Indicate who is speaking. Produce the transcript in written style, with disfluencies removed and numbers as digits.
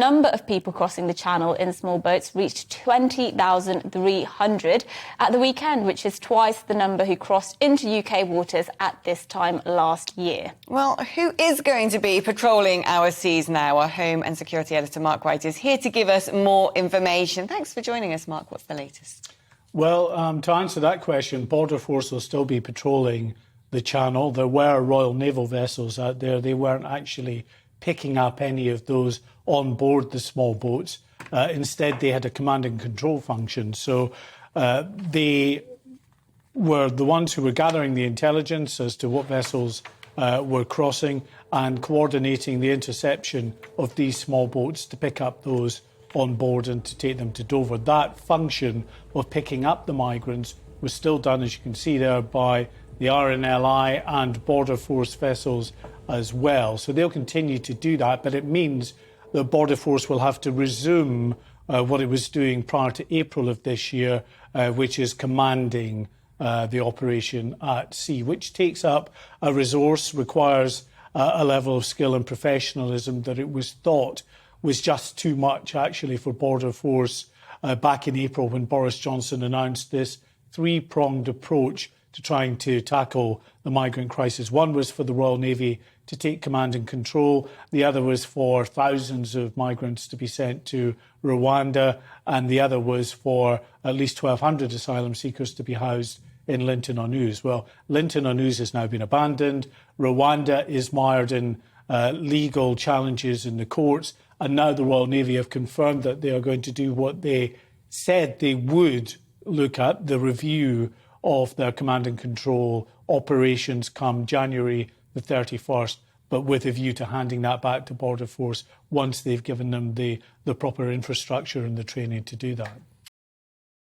Speaker 1: number of people crossing the Channel in small boats reached 20,300 at the weekend, which is twice the number who crossed into UK waters at this time last year.
Speaker 2: Well, who is going to be patrolling our seas now? Our Home and Security Editor Mark White is here to give us more information. Thanks for joining us, Mark. What's the latest?
Speaker 3: Well, to answer that question, Border Force will still be patrolling the Channel. There were Royal Naval vessels out there. They weren't actually picking up any of those on board the small boats. Instead, they had a command and control function. So they were the ones who were gathering the intelligence as to what vessels were crossing and coordinating the interception of these small boats to pick up those on board and to take them to Dover. That function of picking up the migrants was still done, as you can see there, by the RNLI and Border Force vessels as well. So they'll continue to do that, but it means that Border Force will have to resume what it was doing prior to April of this year, which is commanding the operation at sea, which takes up a resource, requires a level of skill and professionalism that it was thought was just too much, actually, for Border Force back in April when Boris Johnson announced this three-pronged approach to trying to tackle the migrant crisis. One was for the Royal Navy to take command and control. The other was for thousands of migrants to be sent to Rwanda. And the other was for at least 1,200 asylum seekers to be housed in Linton-on-Ouse. Well, Linton-on-Ouse has now been abandoned. Rwanda is mired in legal challenges in the courts. And now the Royal Navy have confirmed that they are going to do what they said they would look at, the review of their command and control operations come January the 31st, but with a view to handing that back to Border Force once they've given them the proper infrastructure and the training to do that.